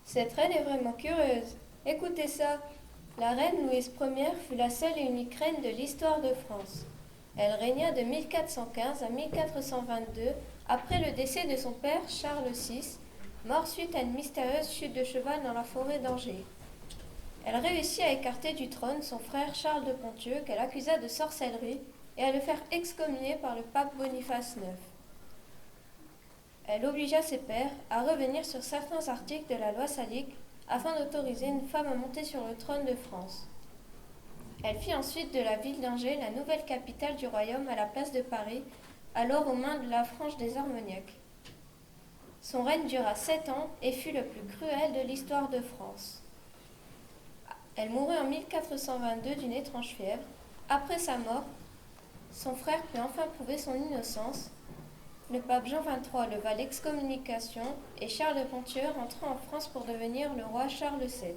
Cette reine est vraiment curieuse. Écoutez ça. La reine Louise Ier fut la seule et unique reine de l'histoire de France. Elle régna de 1415 à 1422 après le décès de son père Charles VI, mort suite à une mystérieuse chute de cheval dans la forêt d'Angers. Elle réussit à écarter du trône son frère Charles de Ponthieu qu'elle accusa de sorcellerie et à le faire excommunier par le pape Boniface IX. Elle obligea ses pairs à revenir sur certains articles de la loi salique afin d'autoriser une femme à monter sur le trône de France. Elle fit ensuite de la ville d'Angers la nouvelle capitale du royaume à la place de Paris, alors aux mains de la Franche des Armagnacs. Son règne dura 7 ans et fut le plus cruel de l'histoire de France. Elle mourut en 1422 d'une étrange fièvre. Après sa mort, son frère put enfin prouver son innocence. Le pape Jean XXIII leva l'excommunication et Charles de Ponthieu rentra en France pour devenir le roi Charles VII.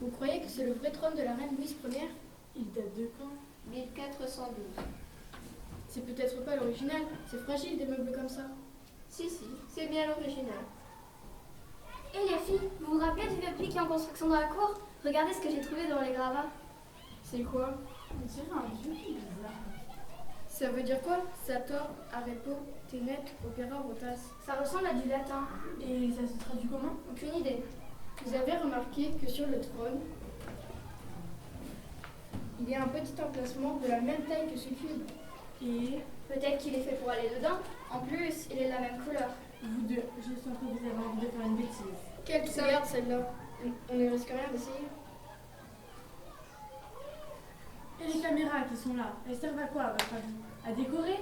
Vous croyez que c'est le vrai trône de la reine Louise Ier? Il date de quand? 1412. C'est peut-être pas l'original, c'est fragile des meubles comme ça. Si, c'est bien l'original. Et les filles, vous vous rappelez du vieux puits qui est en construction dans la cour? Regardez ce que j'ai trouvé dans les gravats. C'est quoi? On dirait un vieux film bizarre. Ça veut dire quoi? Sator, arepo, ténet, opéra, rotas. Ça ressemble à du latin. Et ça se traduit comment? Aucune idée. Vous avez remarqué que sur le trône, il y a un petit emplacement de la même taille que ce cube. Et Peut-être qu'il est fait pour aller dedans. En plus, il est de la même couleur. vous deux, je sens que vous avez envie de faire une bêtise. Quelle regarde celle-là? On ne risque rien d'essayer. Et les caméras qui sont là, elles servent à quoi à votre avis? À décorer?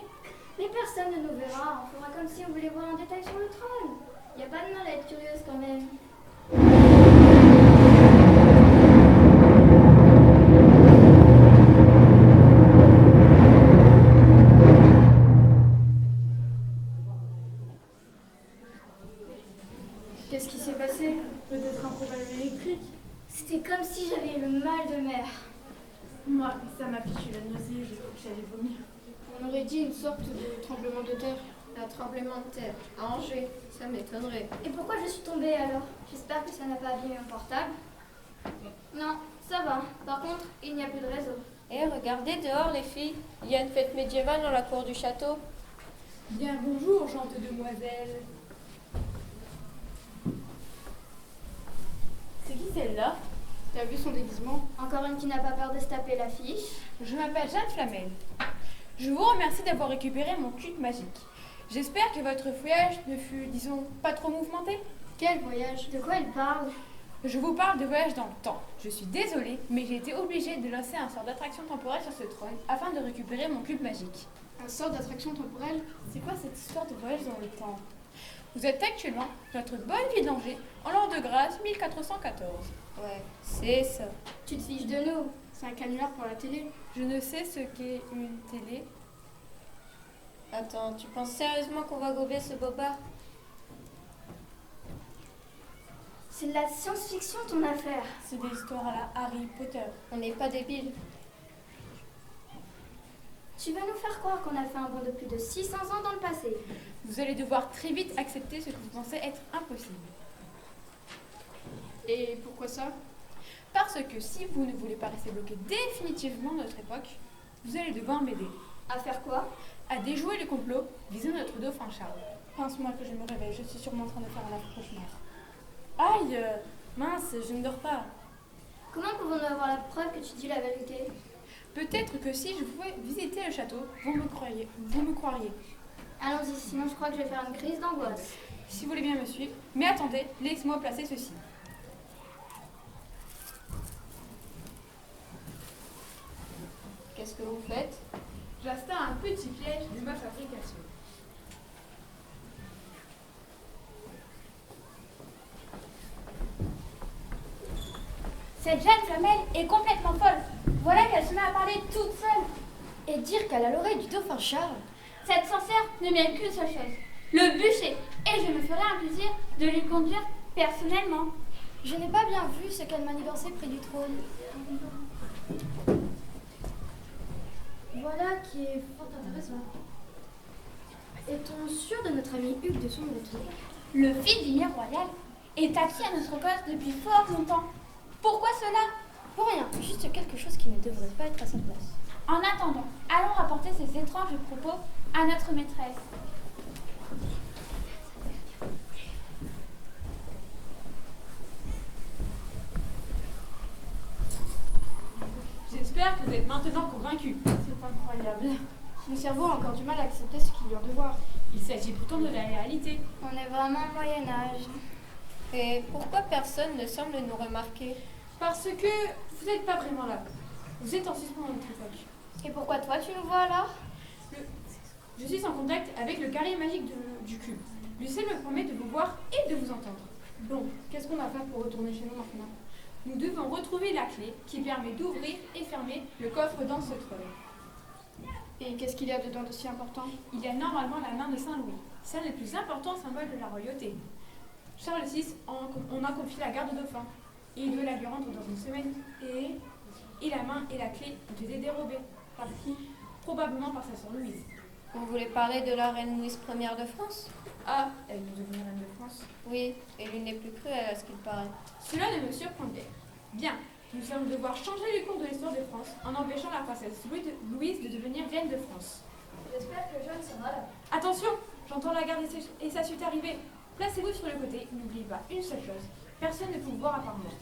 Mais personne ne nous verra. On fera comme si on voulait voir en détail sur le trône. Il n'y a pas de mal à être curieuse quand même. Qu'est-ce qui s'est passé? Peut-être un problème électrique? C'était comme si j'avais le mal de mer. Moi, ça m'a fichu la nausée, je crois que j'allais vomir. On aurait dit une sorte de tremblement de terre. Un tremblement de terre à Angers, ça m'étonnerait. Et pourquoi je suis tombée alors? J'espère que ça n'a pas abîmé mon portable. Non, ça va. Par contre, il n'y a plus de réseau. Et regardez dehors les filles, il y a une fête médiévale dans la cour du château. Bien bonjour, gentes demoiselles. C'est qui celle-là? T'as vu son déguisement? Encore une qui n'a pas peur de se taper l'affiche. Je m'appelle Jeanne Flamel. Je vous remercie d'avoir récupéré mon cube magique. J'espère que votre voyage ne fut, disons, pas trop mouvementé. Quel voyage? De quoi elle parle? Je vous parle de voyage dans le temps. Je suis désolée, mais j'ai été obligée de lancer un sort d'attraction temporelle sur ce trône afin de récupérer mon cube magique. Un sort d'attraction temporelle? C'est quoi cette histoire de voyage dans le temps? Vous êtes actuellement dans notre bonne ville d'Angers, en l'an de grâce 1414. Ouais, c'est ça. Tu te fiches de nous. C'est un canular pour la télé. Je ne sais ce qu'est une télé. Attends, tu penses sérieusement qu'on va gober ce bobard? C'est de la science-fiction ton affaire. C'est des histoires à la Harry Potter. On n'est pas débiles. Tu vas nous faire croire qu'on a fait un bond de plus de 600 ans dans le passé. Vous allez devoir très vite accepter ce que vous pensez être impossible. Et pourquoi ça? Parce que si vous ne voulez pas rester bloqué définitivement dans notre époque, vous allez devoir m'aider À faire quoi? à déjouer le complot visant notre dauphin Charles. Pense-moi que je me réveille, je suis sûrement en train de faire un affreux cauchemar. Aïe, mince, je ne dors pas. Comment pouvons-nous avoir la preuve que tu dis la vérité? Peut-être que si je pouvais visiter le château, vous me croiriez. Allons-y, sinon je crois que je vais faire une crise d'angoisse. Si vous voulez bien me suivre. Mais attendez, laissez-moi placer ceci. Qu'est-ce que vous faites? J'installe un petit piège de ma fabrication. Cette Jeanne Flamel est complètement folle. Voilà qu'elle se met à parler toute seule. Et dire qu'elle a l'oreille du dauphin Charles. Cette sorcière ne mérite qu'une seule chose, le bûcher. Et je me ferai un plaisir de lui conduire personnellement. Je n'ai pas bien vu ce qu'elle manigançait près du trône. Voilà qui est fort intéressant. Est-on sûr de notre ami Hugues de son retour? Le fils du maire royal est acquis à notre cause depuis fort longtemps. Pourquoi cela? Pour rien, juste quelque chose qui ne devrait pas être à sa place. En attendant, allons rapporter ces étranges propos à notre maîtresse. J'espère que vous êtes maintenant convaincus. C'est incroyable. Mon cerveau a encore du mal à accepter ce qu'il vient de voir. Il s'agit pourtant de la réalité. On est vraiment au Moyen-Âge. Et pourquoi personne ne semble nous remarquer? Parce que vous n'êtes pas vraiment là. Vous êtes en suspens dans notre époque. Et pourquoi toi tu nous vois alors? Je suis en contact avec le carré magique du cube. Lucien me promet de vous voir et de vous entendre. Bon, qu'est-ce qu'on va faire pour retourner chez nous maintenant? Nous devons retrouver la clé qui permet d'ouvrir et fermer le coffre dans ce trône. Et qu'est-ce qu'il y a dedans de si important? Il y a normalement la main de Saint-Louis, celle le plus important symbole de la royauté. Charles VI on a confié la garde au dauphin. Et il veut la lui rendre dans une semaine. Et la main et la clé ont été dérobées. Par qui? Probablement par sa sœur Louise. Vous voulez parler de la reine Louise Ier de France? Ah, elle veut devenir reine de France. Oui, et l'une des plus cruelles à ce qu'il paraît. Cela ne me surprend guère. Bien, nous allons devoir changer les cours de l'histoire de France en empêchant la princesse Louise de devenir reine de France. J'espère que John sera là. Attention, j'entends la garde et sa suite arriver. Placez-vous sur le côté, n'oubliez pas une seule chose. Personne ne peut vous voir à part moi.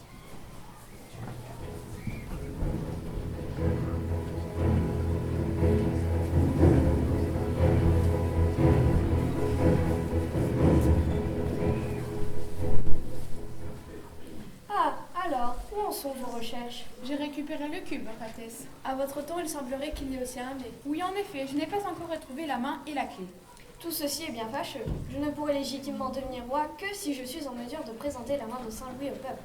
Ah, alors, où en sont vos recherches? J'ai récupéré le cube, Votre Altesse. À votre ton, il semblerait qu'il y ait aussi un mais. Oui, en effet, je n'ai pas encore retrouvé la main et la clé. Tout ceci est bien fâcheux. Je ne pourrai légitimement devenir roi que si je suis en mesure de présenter la main de Saint-Louis au peuple.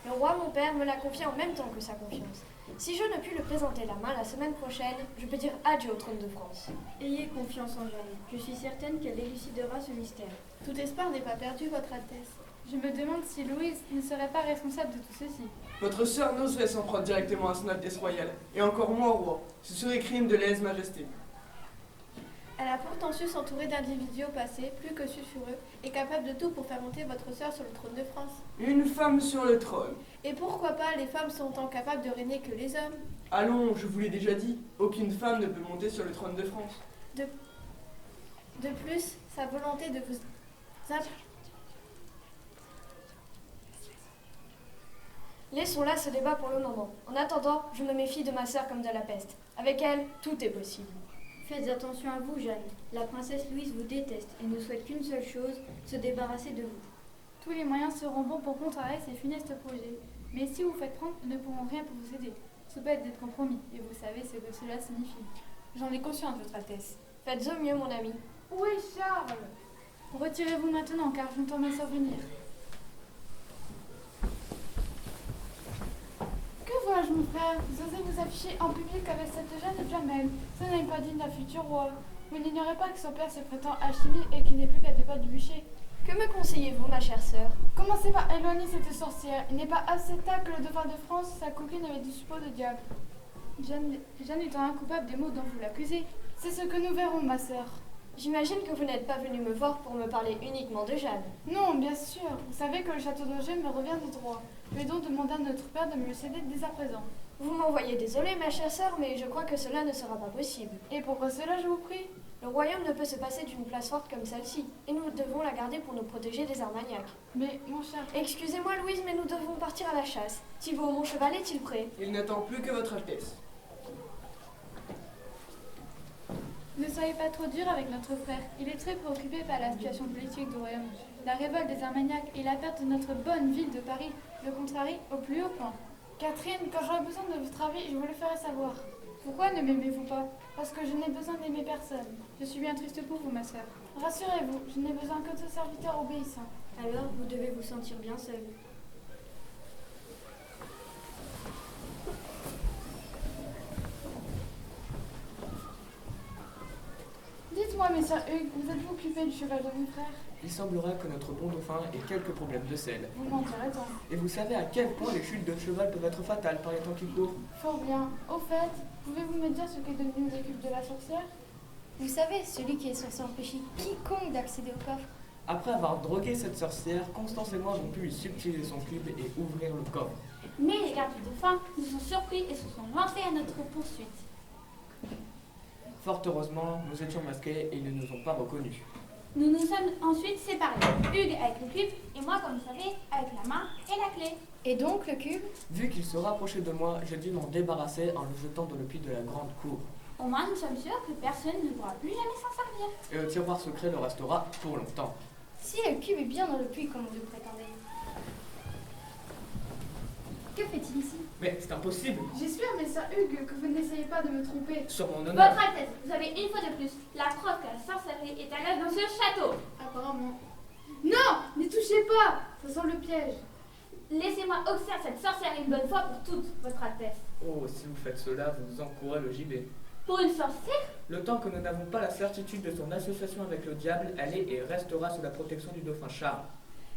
Le roi, mon père, me l'a confié en même temps que sa confiance. Si je ne puis le présenter la main la semaine prochaine, je peux dire adieu au trône de France. Ayez confiance en Jeanne. Je suis certaine qu'elle élucidera ce mystère. Tout espoir n'est pas perdu, Votre Altesse. Je me demande si Louise ne serait pas responsable de tout ceci. Votre sœur n'oserait s'en prendre directement à son Altesse royale, et encore moins au roi. Ce serait crime de lèse-majesté. Elle a pourtant su s'entourer d'individus au passé, plus que sulfureux, et capables de tout pour faire monter votre sœur sur le trône de France. Une femme sur le trône. Et pourquoi pas, les femmes sont autant capables de régner que les hommes. Allons, je vous l'ai déjà dit, aucune femme ne peut monter sur le trône de France. De plus, sa volonté de vous... Laissons là ce débat pour le moment. En attendant, je me méfie de ma sœur comme de la peste. Avec elle, tout est possible. Faites attention à vous, Jeanne. La princesse Louise vous déteste et ne souhaite qu'une seule chose, se débarrasser de vous. Tous les moyens seront bons pour contrer ces funestes projets. Mais si vous faites prendre, nous ne pourrons rien pour vous aider. Sous peine d'être compromis, et vous savez ce que cela signifie. J'en ai conscience, Votre Altesse. Faites au mieux, mon ami. Où est Charles? Retirez-vous maintenant, car j'entends ma sœur venir. Que vois-je, mon frère? Vous osez vous afficher en public avec cette jeune Jamel. Ce n'est pas digne d'un futur roi. Vous n'ignorez pas que son père se prétend alchimie et qu'il n'est plus qu'à 2 pas du bûcher. Que me conseillez-vous, ma chère sœur? Commencez par éloigner cette sorcière. Il n'est pas acceptable que le dauphin de France s'acoquine avec du suppôt de diable. Jeanne étant incoupable des maux dont vous l'accusez. C'est ce que nous verrons, ma sœur. J'imagine que vous n'êtes pas venu me voir pour me parler uniquement de Jeanne. Non, bien sûr. Vous savez que le château d'Angers me revient de droit. Je vais donc demander à notre père de me le céder dès à présent. Vous m'envoyez désolée, ma chère sœur, mais je crois que cela ne sera pas possible. Et pourquoi cela, je vous prie? Le royaume ne peut se passer d'une place forte comme celle-ci, et nous devons la garder pour nous protéger des Armagnacs. Mais, mon cher... Excusez-moi, Louise, mais nous devons partir à la chasse. Thibaut, mon cheval, est-il prêt? Il n'attend plus que votre Altesse. Ne soyez pas trop dur avec notre frère. Il est très préoccupé par la situation politique du royaume. La révolte des Armagnacs et la perte de notre bonne ville de Paris le contrarient au plus haut point. Catherine, quand j'aurai besoin de votre avis, je vous le ferai savoir. Pourquoi ne m'aimez-vous pas? Parce que je n'ai besoin d'aimer personne. Je suis bien triste pour vous, ma sœur. Rassurez-vous, je n'ai besoin que de serviteurs obéissants. Alors, vous devez vous sentir bien seule. Dites-moi, Dites-moi, messire Hugues, vous êtes-vous occupé du cheval de mon frère? Il semblerait que notre bon dauphin ait quelques problèmes de selle. Vous m'en direz tant. Et vous savez à quel point les chutes de cheval peuvent être fatales par les temps qui courent. Fort bien. Au fait, pouvez-vous me dire ce qu'est devenu le cube de la sorcière? Vous savez, celui qui est censé empêcher quiconque d'accéder au coffre. Après avoir drogué cette sorcière, Constance et moi avons pu lui subtiliser son cube et ouvrir le coffre. Mais les gardes du dauphin nous ont surpris et se sont lancés à notre poursuite. Fort heureusement, nous étions masqués et ils ne nous ont pas reconnus. Nous nous sommes ensuite séparés. Hugues avec le cube et moi, comme vous savez, avec la main et la clé. Et donc, le cube? Vu qu'il se rapprochait de moi, j'ai dû m'en débarrasser en le jetant dans le puits de la grande cour. Au moins, nous sommes sûrs que personne ne pourra plus jamais s'en servir. Et le tiroir secret le restera pour longtemps. Si le cube est bien dans le puits comme vous le prétendez. Que fait-il ici? Mais c'est impossible. J'espère, messire Hugues, que vous n'essayez pas de me tromper. Sur mon honneur. Votre Altesse, vous avez une fois de plus la preuve que la sorcellerie est à l'œuvre dans ce château. Apparemment. Non, n'y touchez pas. Ça sent le piège. Laissez-moi observer cette sorcellerie une bonne fois pour toutes, Votre Altesse. Oh, si vous faites cela, vous encourez le gibet. Pour une sorcière? Le temps que nous n'avons pas la certitude de son association avec le diable, elle est et restera sous la protection du dauphin Charles.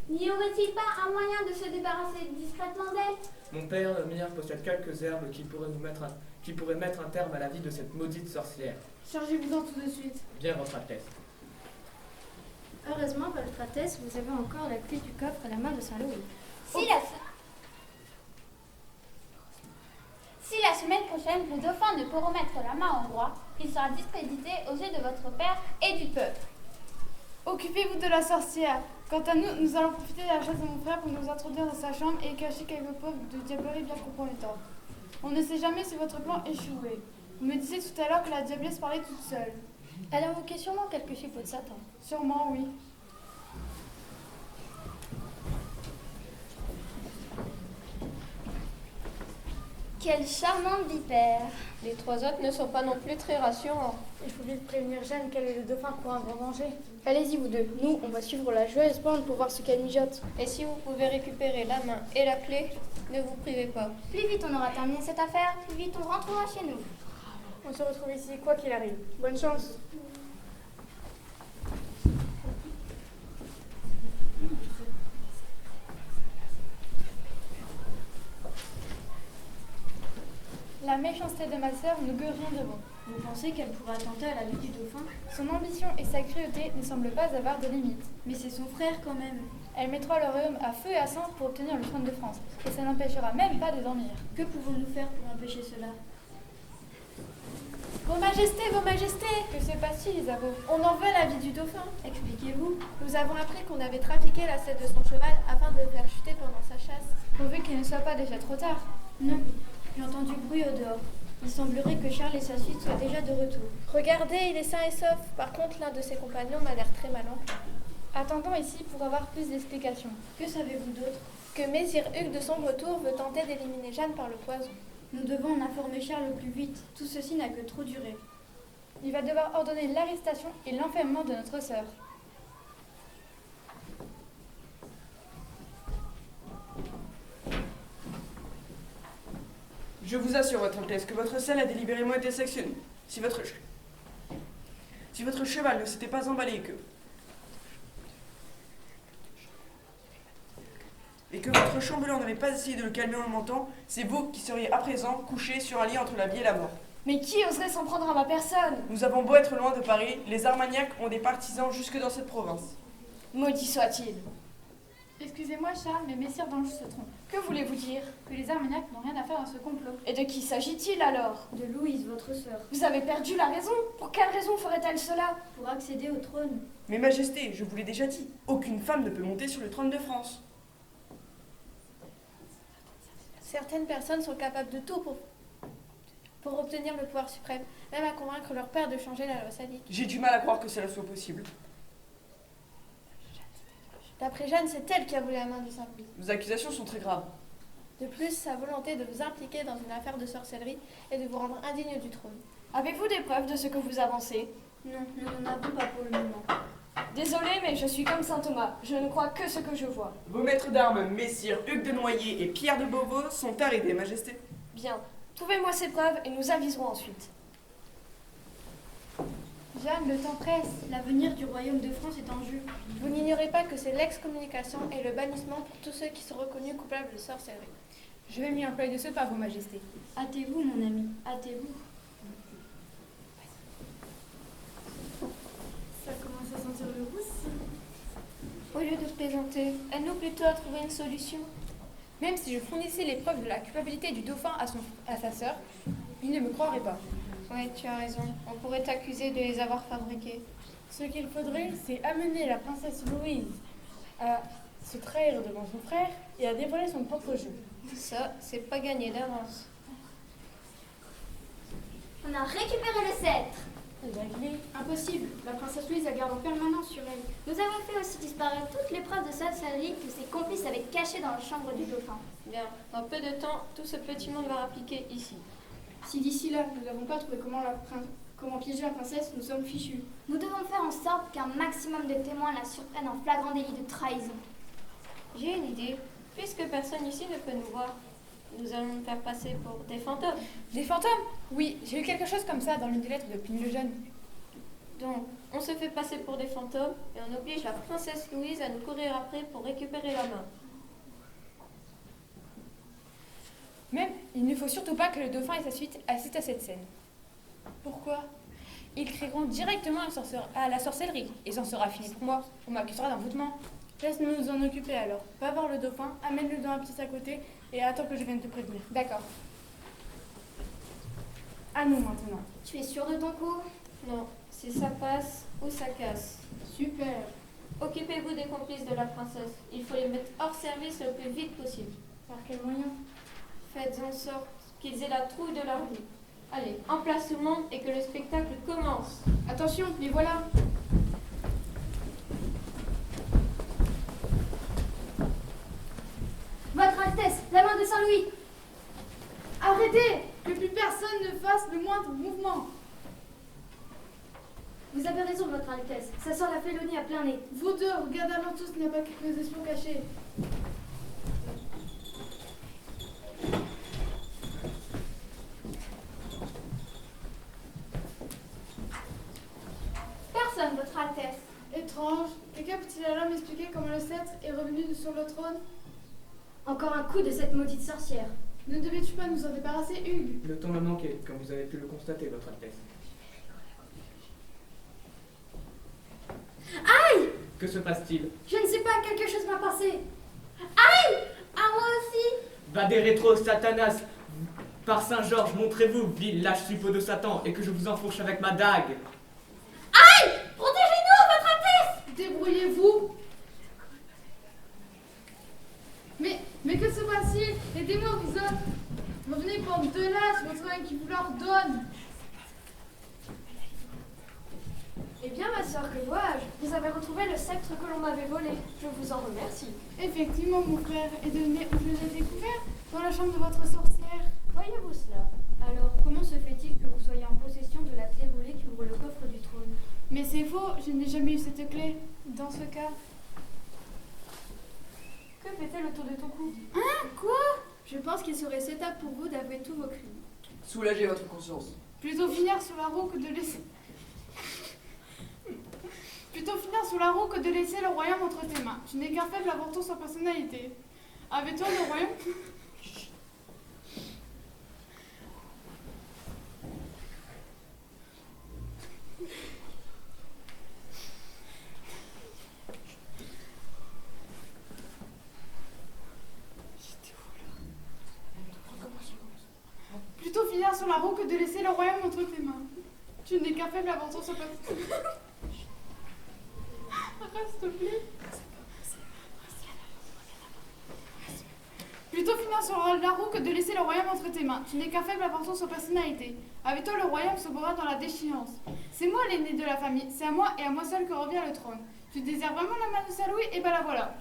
N'y aurait-il pas un moyen de se débarrasser discrètement d'elle? Mon père, le mien, possède quelques herbes qui pourraient mettre un terme à la vie de cette maudite sorcière. Chargez-vous-en tout de suite. Bien, Votre Altesse. Heureusement, Votre Altesse, vous avez encore la clé du coffre à la main de Saint-Louis. Si la semaine prochaine, le dauphin ne pourra mettre la main au roi, il sera discrédité aux yeux de votre père et du peuple. Occupez-vous de la sorcière. Quant à nous, nous allons profiter de la chasse de mon frère pour nous introduire dans sa chambre et cacher quelques preuves de diablerie bien compromettantes. On ne sait jamais si votre plan échouait. Vous me disiez tout à l'heure que la diablesse parlait toute seule. Elle invoquait sûrement quelque chiffre de Satan. Sûrement, oui. Quelle charmante vipère! Les trois autres ne sont pas non plus très rassurants. Il faut vite prévenir Jeanne qu'elle est le dauphin pour un grand danger. Allez-y, vous deux. Nous, on va suivre la joueuse bande pour voir ce qu'elle mijote. Et si vous pouvez récupérer la main et la clé, ne vous privez pas. Plus vite on aura terminé cette affaire, plus vite on rentrera chez nous. On se retrouve ici, quoi qu'il arrive. Bonne chance. La méchanceté de ma sœur ne veut rien de bon. Vous pensez qu'elle pourrait attenter à la vie du dauphin? Son ambition et sa cruauté ne semblent pas avoir de limites. Mais c'est son frère quand même. Elle mettra le royaume à feu et à sang pour obtenir le trône de France. Et ça n'empêchera même pas de dormir. Que pouvons-nous faire pour empêcher cela? Vos majestés, que se passe-t-il, Isabeau? On en veut la vie du dauphin. Expliquez-vous. Nous avons appris qu'on avait trafiqué la selle de son cheval afin de le faire chuter pendant sa chasse. Pourvu qu'il ne soit pas déjà trop tard. Non, j'ai entendu bruit au dehors. Il semblerait que Charles et sa suite soient déjà de retour. Regardez, il est sain et sauf. Par contre, l'un de ses compagnons m'a l'air très mal en point. Attendons ici pour avoir plus d'explications. Que savez-vous d'autre? Que Messire Hugues de son retour veut tenter d'éliminer Jeanne par le poison. Nous devons en informer Charles au plus vite. Tout ceci n'a que trop duré. Il va devoir ordonner l'arrestation et l'enfermement de notre sœur. Je vous assure, Votre Altesse, que votre selle a délibérément été sectionnée. Si votre cheval ne s'était pas emballé et que votre chambellan n'avait pas essayé de le calmer en le mentant, c'est vous qui seriez à présent couché sur un lit entre la vie et la mort. Mais qui oserait s'en prendre à ma personne? Nous avons beau être loin de Paris, les Armagnacs ont des partisans jusque dans cette province. Maudit soit-il. Excusez-moi, Charles, mais messire Danjou se trompe. Que voulez-vous dire? Que les Armagnacs n'ont rien à faire dans ce complot. Et de qui s'agit-il alors? De Louise, votre sœur. Vous avez perdu la raison. Pour quelle raison ferait-elle cela? Pour accéder au trône. Mais Majesté, je vous l'ai déjà dit, aucune femme ne peut monter sur le trône de France. Certaines personnes sont capables de tout pour obtenir le pouvoir suprême, même à convaincre leur père de changer la loi salique. J'ai du mal à croire que cela soit possible. D'après Jeanne, c'est elle qui a volé la main de Saint-Louis. Vos accusations sont très graves. De plus, sa volonté de vous impliquer dans une affaire de sorcellerie et de vous rendre indigne du trône. Avez-vous des preuves de ce que vous avancez? Non, nous n'en avons pas pour le moment. Désolée, mais je suis comme saint Thomas. Je ne crois que ce que je vois. Vos maîtres d'armes, messire Hugues de Noyer et Pierre de Beauvau, sont arrêtés, Majesté. Bien. Trouvez-moi ces preuves et nous aviserons ensuite. Jeanne, le temps presse. L'avenir du royaume de France est en jeu. Vous n'ignorez pas que c'est l'excommunication et le bannissement pour tous ceux qui sont reconnus coupables de sorcellerie. Je vais m'y employer de ce pas, vos majestés. Hâtez-vous, mon ami, hâtez-vous. Ça commence à sentir le roussi. Au lieu de plaisanter, aide-nous plutôt à trouver une solution. Même si je fournissais les preuves de la culpabilité du dauphin à sa sœur, il ne me croirait pas. Oui, tu as raison. On pourrait t'accuser de les avoir fabriqués. Ce qu'il faudrait, c'est amener la princesse Louise à se trahir devant son frère et à dévoiler son propre jeu. Ça, c'est pas gagné d'avance. On a récupéré le sceptre. Impossible. La princesse Louise la garde en permanence sur elle. Nous avons fait aussi disparaître toutes les preuves de sorcellerie que ses complices avaient cachées dans la chambre du dauphin. Bien, dans peu de temps, tout ce petit monde va rappliquer ici. Si d'ici là, nous n'avons pas trouvé comment piéger la princesse, nous sommes fichus. Nous devons faire en sorte qu'un maximum de témoins la surprennent en flagrant délit de trahison. J'ai une idée. Puisque personne ici ne peut nous voir, nous allons nous faire passer pour des fantômes. Des fantômes? Oui, j'ai eu quelque chose comme ça dans l'une des lettres de Pline le Jeune. Donc, on se fait passer pour des fantômes et on oblige la princesse Louise à nous courir après pour récupérer la main. Même, il ne faut surtout pas que le dauphin et sa suite assistent à cette scène. Pourquoi? Ils crieront directement à la sorcellerie, et c'en sera fini pour moi. On m'accusera d'envoûtement. Laisse-nous nous en occuper alors. Va voir le dauphin, amène-le dans la pièce à côté et attends que je vienne te prévenir. D'accord. À nous maintenant. Tu es sûr de ton coup? Non, si ça passe ou ça casse. Super. Occupez-vous des complices de la princesse. Il faut les mettre hors service le plus vite possible. Par quel moyen? Faites en sorte qu'ils aient la trouille de leur vie. Allez, en place tout le monde et que le spectacle commence. Attention, les voilà. Votre Altesse, la main de Saint-Louis! Arrêtez! Que plus personne ne fasse le moindre mouvement. Vous avez raison, Votre Altesse. Ça sent la félonie à plein nez. Vous deux, regardez alentour s'il n'y a pas quelques espions cachés. Personne, Votre Altesse. Étrange. Quelqu'un peut-il alors m'expliquer comment le sceptre est revenu sur le trône? Encore un coup de cette maudite sorcière. Ne devais-tu pas nous en débarrasser, Hugues? Le temps m'a manqué, comme vous avez pu le constater, Votre Altesse. Aïe! Que se passe-t-il? Je ne sais pas, quelque chose m'a passé. Aïe! À moi aussi! Va des rétros, Satanas! Par Saint-Georges, montrez-vous, vil lâche suppôt de Satan, et que je vous enfourche avec ma dague! Aïe! Protégez-nous, Votre Altesse! Débrouillez-vous. Mais que se passe-t-il? Aidez-moi, vous autres. Revenez prendre de lâches, votre main qui vous l'ordonne. Eh bien, ma sœur, que vois-je? Vous avez retrouvé le sceptre que l'on m'avait volé. Je vous en remercie. Effectivement, mon frère. Et devinez où je l'ai découvert? Dans la chambre de votre sorcière. Voyez-vous cela? Alors, comment se fait-il que vous soyez en possession de la clé volée qui ouvre le coffre du trône? Mais c'est faux, je n'ai jamais eu cette clé. Dans ce cas... Que fait-elle autour de ton cou? Hein? Quoi? Je pense qu'il serait souhaitable pour vous d'avouer tous vos crimes. Soulagez votre conscience. Plutôt finir sur la roue que de laisser... Plutôt finir sous la roue que de laisser le royaume entre tes mains. Tu n'es qu'un faible avorton sans personnalité. Avec-toi le royaume... Plutôt finir sur la roue que de laisser le royaume entre tes mains. Tu n'es qu'un faible avorton sans personnalité. Arrête, s'il te plaît. Plutôt finir sur la roue que de laisser le royaume entre tes mains. Tu n'es qu'un faible avorton sans personnalité. Avec toi, le royaume se boira dans la déchéance. C'est moi l'aîné de la famille. C'est à moi et à moi seul que revient le trône. Tu désires vraiment la main de Saint-Louis? Et ben la voilà.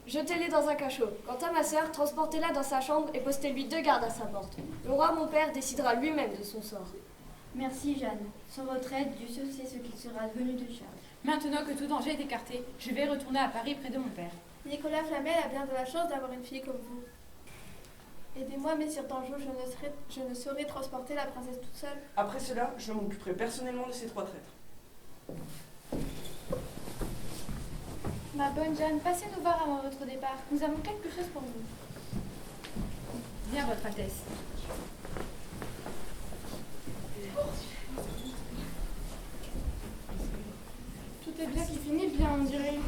Jetez-les dans un cachot. Quant à ma sœur, transportez-la dans sa chambre et postez-lui 2 gardes à sa porte. Le roi, mon père, décidera lui-même de son sort. Merci, Jeanne. Sans votre aide, Dieu seul sait ce qu'il sera devenu de Charles. Maintenant que tout danger est écarté, je vais retourner à Paris près de mon père. Nicolas Flamel a bien de la chance d'avoir une fille comme vous. Aidez-moi, messire d'Anjou, je ne saurais transporter la princesse toute seule. Après cela, je m'occuperai personnellement de ces 3 traîtres. Ma bonne Jeanne, passez nous voir avant votre départ. Nous avons quelque chose pour vous. Bien, Votre Altesse. Tout est bien qui finit bien, on dirait.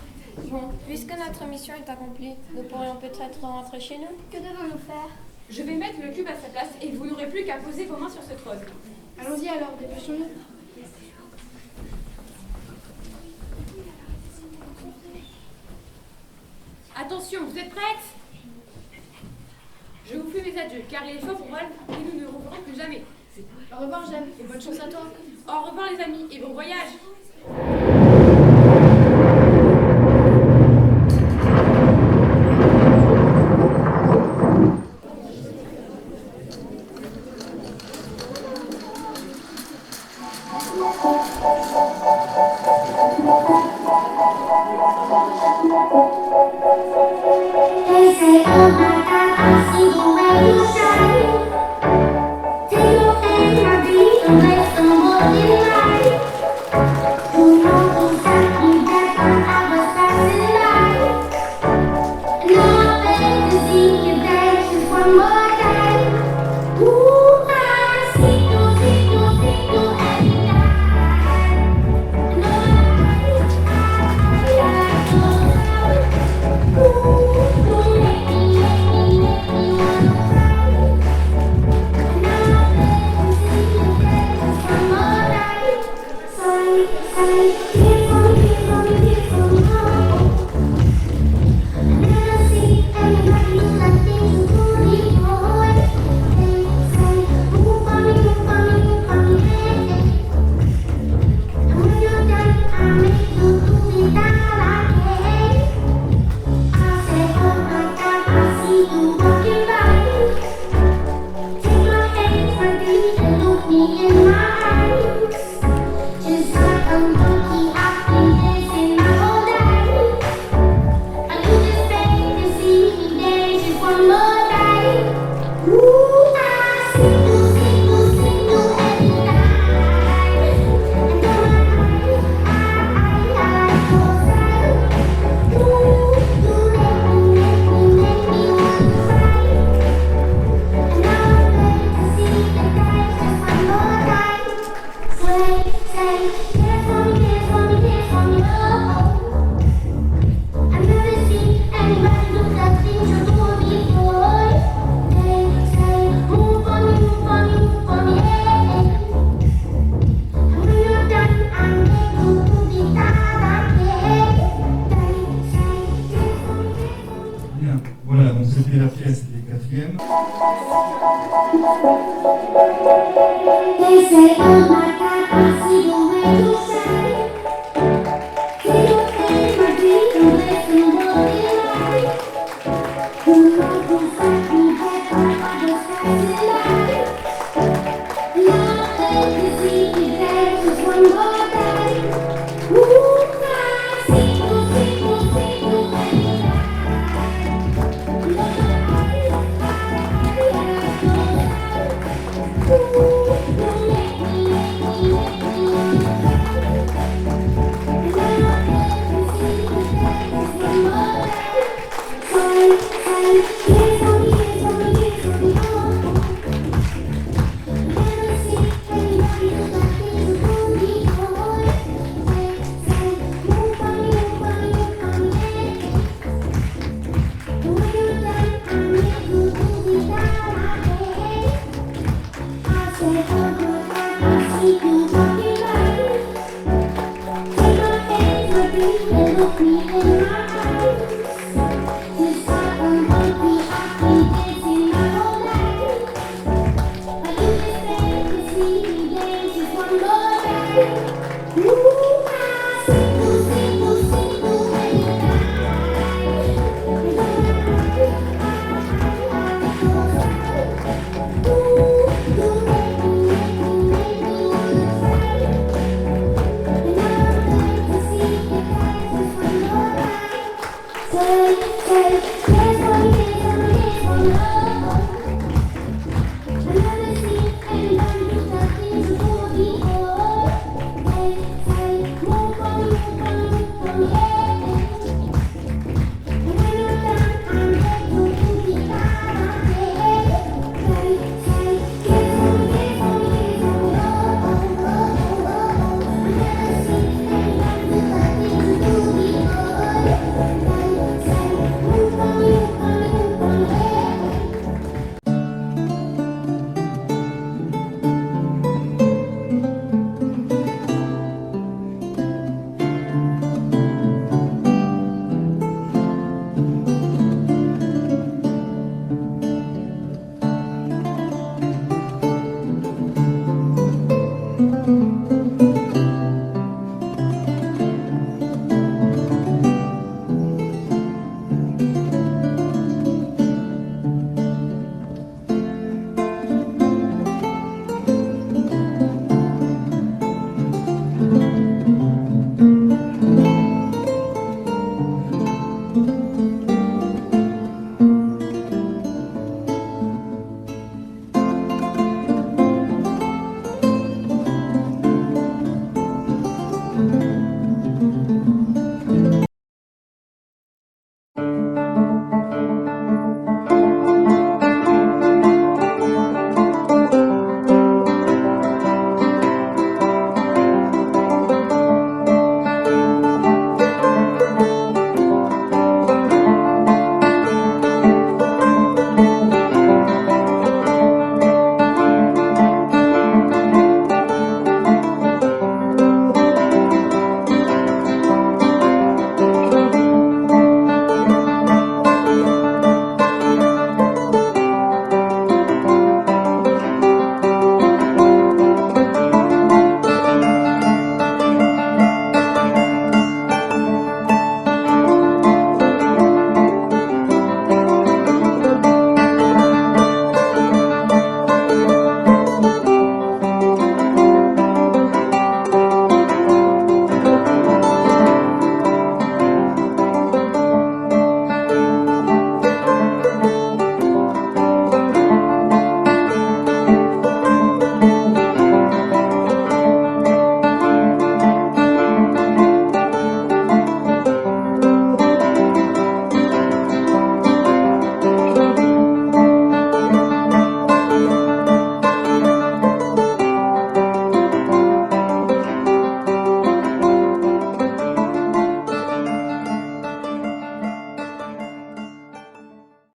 Bon, puisque notre mission est accomplie, nous pourrions peut-être rentrer chez nous. Que devons-nous faire? Je vais mettre le cube à sa place et vous n'aurez plus qu'à poser vos mains sur ce trône. Allons-y alors, dépêchons-nous. Attention, vous êtes prêtes? Je vous fais mes adieux, car il est fort pour moi et nous ne nous reverrons plus jamais. Au revoir, Jeanne, et bonne chance à toi. Au revoir les amis et bon voyage. They say, oh my God, I see the way you shine. Take your hand, I breathe, and make some more delight. Who knows exactly that I was passing by. Now I beg to see you dance just one more time. Ooh, I see you every night. And c'était la pièce des quatrièmes. They say, oh my God, I see the way you shine. See your face, my dreams, and listen what they like. Who knows exactly that I was passing by. Now I beg to see you dance just one more time. Ooh, I see you every night. Say